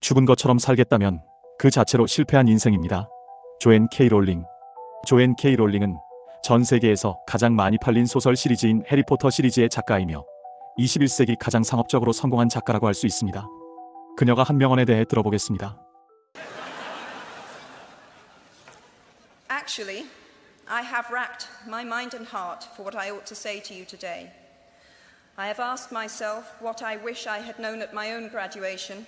죽은 것처럼 살겠다면 그 자체로 실패한 인생입니다. 조앤 K 롤링. 조앤 K 롤링은 전 세계에서 가장 많이 팔린 소설 시리즈인 해리포터 시리즈의 작가이며 21세기 가장 상업적으로 성공한 작가라고 할 수 있습니다. 그녀가 한 명언에 대해 들어보겠습니다. Actually, I have racked my mind and heart for what I ought to say to you today. I have asked myself what I wish I had known at my own graduation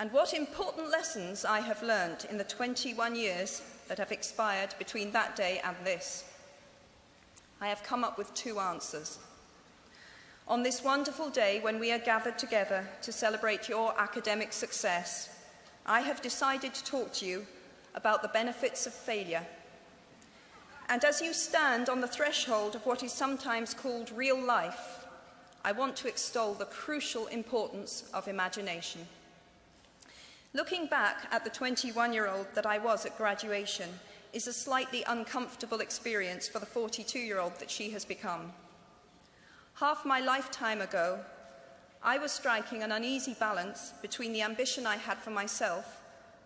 and what important lessons I have learned in the 21 years that have expired between that day and this. I have come up with two answers. On this wonderful day when we are gathered together to celebrate your academic success, I have decided to talk to you about the benefits of failure. And as you stand on the threshold of what is sometimes called real life, I want to extol the crucial importance of imagination. Looking back at the 21-year-old that I was at graduation is a slightly uncomfortable experience for the 42-year-old that she has become. Half my lifetime ago, I was striking an uneasy balance between the ambition I had for myself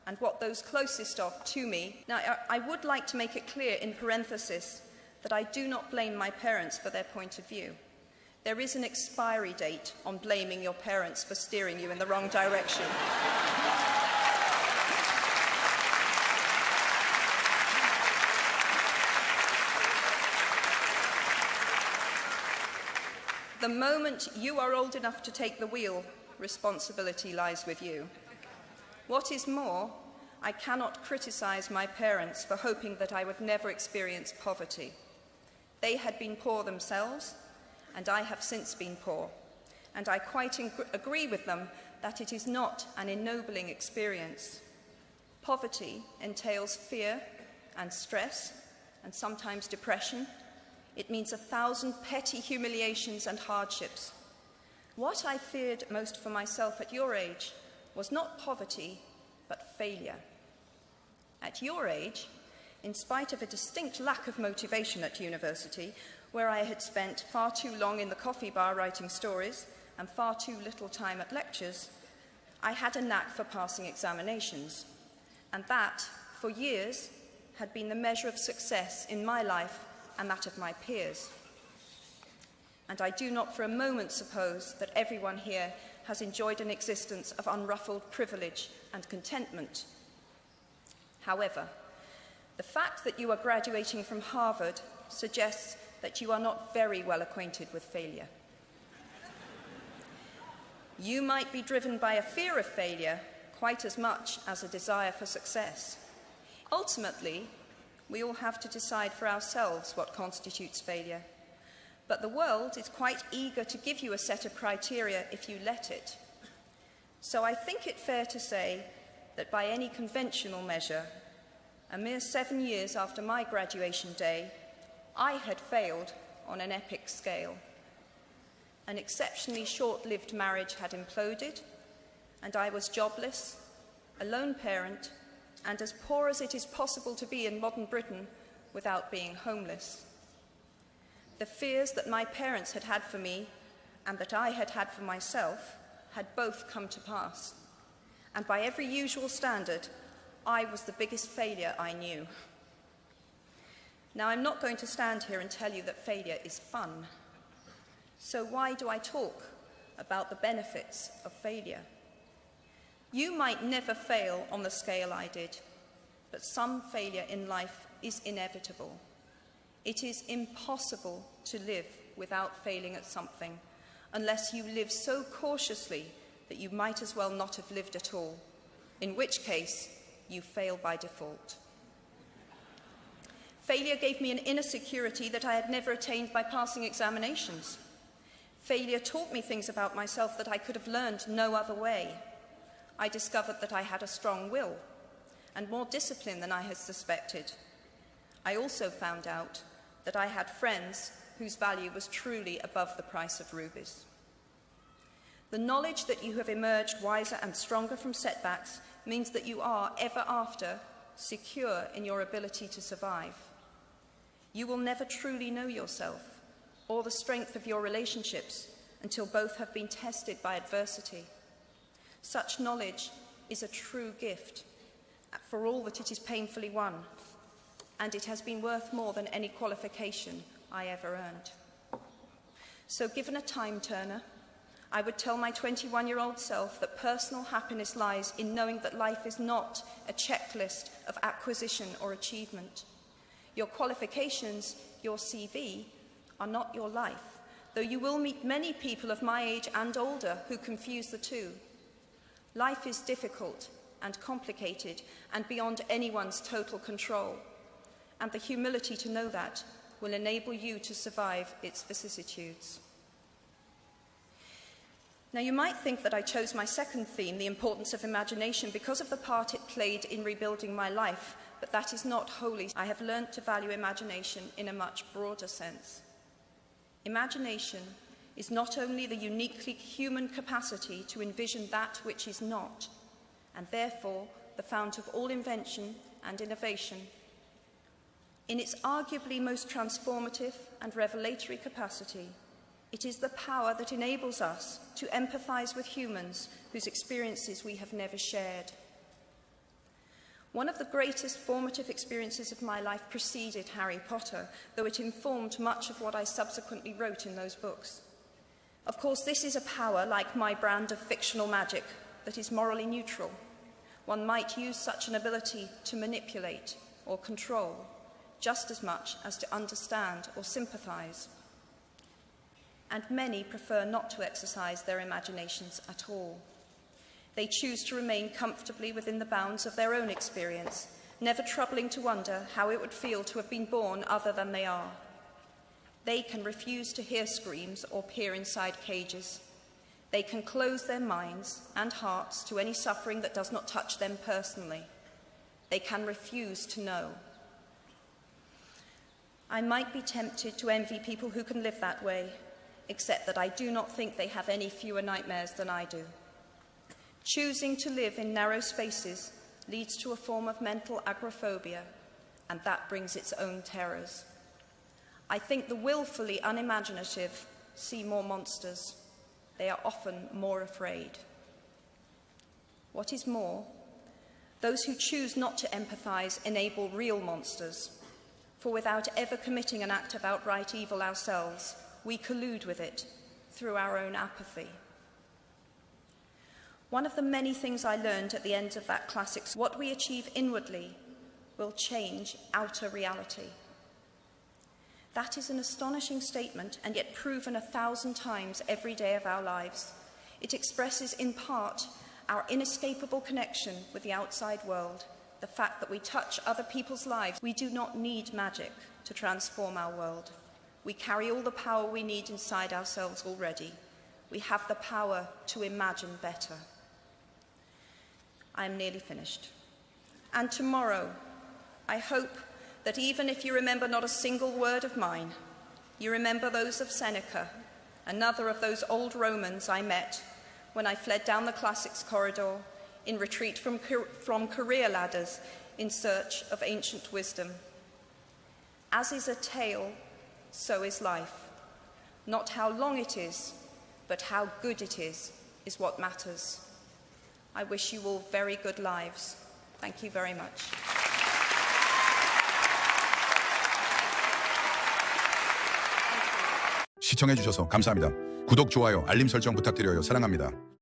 and what those closest to me. Now, I would like to make it clear in parenthesis that I do not blame my parents for their point of view. There is an expiry date on blaming your parents for steering you in the wrong direction. The moment you are old enough to take the wheel, responsibility lies with you. What is more, I cannot criticize my parents for hoping that I would never experience poverty. They had been poor themselves, and I have since been poor. And I quite agree with them that it is not an ennobling experience. Poverty entails fear and stress, and sometimes depression. It means 1,000 petty humiliations and hardships. What I feared most for myself at your age was not poverty, but failure. At your age, in spite of a distinct lack of motivation at university, where I had spent far too long in the coffee bar writing stories and far too little time at lectures, I had a knack for passing examinations. And that, for years, had been the measure of success in my life and that of my peers. And I do not for a moment suppose that everyone here has enjoyed an existence of unruffled privilege and contentment. However, the fact that you are graduating from Harvard suggests that you are not very well acquainted with failure. You might be driven by a fear of failure quite as much as a desire for success. Ultimately, we all have to decide for ourselves what constitutes failure. But the world is quite eager to give you a set of criteria if you let it. So I think it fair to say that by any conventional measure, a mere 7 years after my graduation day, I had failed on an epic scale. An exceptionally short-lived marriage had imploded, and I was jobless, a lone parent, and as poor as it is possible to be in modern Britain without being homeless. The fears that my parents had had for me and that I had had for myself had both come to pass. And by every usual standard, I was the biggest failure I knew. Now, I'm not going to stand here and tell you that failure is fun. So why do I talk about the benefits of failure? You might never fail on the scale I did, but some failure in life is inevitable. It is impossible to live without failing at something, unless you live so cautiously that you might as well not have lived at all, in which case you fail by default. Failure gave me an inner security that I had never attained by passing examinations. Failure taught me things about myself that I could have learned no other way. I discovered that I had a strong will and more discipline than I had suspected. I also found out that I had friends whose value was truly above the price of rubies. The knowledge that you have emerged wiser and stronger from setbacks means that you are, ever after, secure in your ability to survive. You will never truly know yourself or the strength of your relationships until both have been tested by adversity. Such knowledge is a true gift for all that it is painfully won, and it has been worth more than any qualification I ever earned. So given a time turner, I would tell my 21-year-old self that personal happiness lies in knowing that life is not a checklist of acquisition or achievement. Your qualifications, your CV, are not your life, though you will meet many people of my age and older who confuse the two. Life is difficult and complicated and beyond anyone's total control, and the humility to know that will enable you to survive its vicissitudes. Now, you might think that I chose my second theme, the importance of imagination, because of the part it played in rebuilding my life, but that is not wholly. I have learnt to value imagination in a much broader sense. Imagination is not only the uniquely human capacity to envision that which is not, and therefore the fount of all invention and innovation. In its arguably most transformative and revelatory capacity, it is the power that enables us to empathise with humans whose experiences we have never shared. One of the greatest formative experiences of my life preceded Harry Potter, though it informed much of what I subsequently wrote in those books. Of course, this is a power, like my brand of fictional magic, that is morally neutral. One might use such an ability to manipulate or control, just as much as to understand or sympathise. And many prefer not to exercise their imaginations at all. They choose to remain comfortably within the bounds of their own experience, never troubling to wonder how it would feel to have been born other than they are. They can refuse to hear screams or peer inside cages. They can close their minds and hearts to any suffering that does not touch them personally. They can refuse to know. I might be tempted to envy people who can live that way, except that I do not think they have any fewer nightmares than I do. Choosing to live in narrow spaces leads to a form of mental agoraphobia, and that brings its own terrors. I think the willfully unimaginative see more monsters. They are often more afraid. What is more, those who choose not to empathise enable real monsters, for without ever committing an act of outright evil ourselves, we collude with it through our own apathy. One of the many things I learned at the end of that classic, what we achieve inwardly will change outer reality. That is an astonishing statement, and yet proven 1,000 times every day of our lives. It expresses in part our inescapable connection with the outside world, the fact that we touch other people's lives. We do not need magic to transform our world. We carry all the power we need inside ourselves already. We have the power to imagine better. I am nearly finished. And tomorrow, I hope that even if you remember not a single word of mine, you remember those of Seneca, another of those old Romans I met when I fled down the classics corridor in retreat from career ladders in search of ancient wisdom. As is a tale, so is life. Not how long it is, but how good it is what matters. I wish you all very good lives. Thank you very much. 시청해주셔서 감사합니다. 구독, 좋아요, 알림 설정 부탁드려요. 사랑합니다.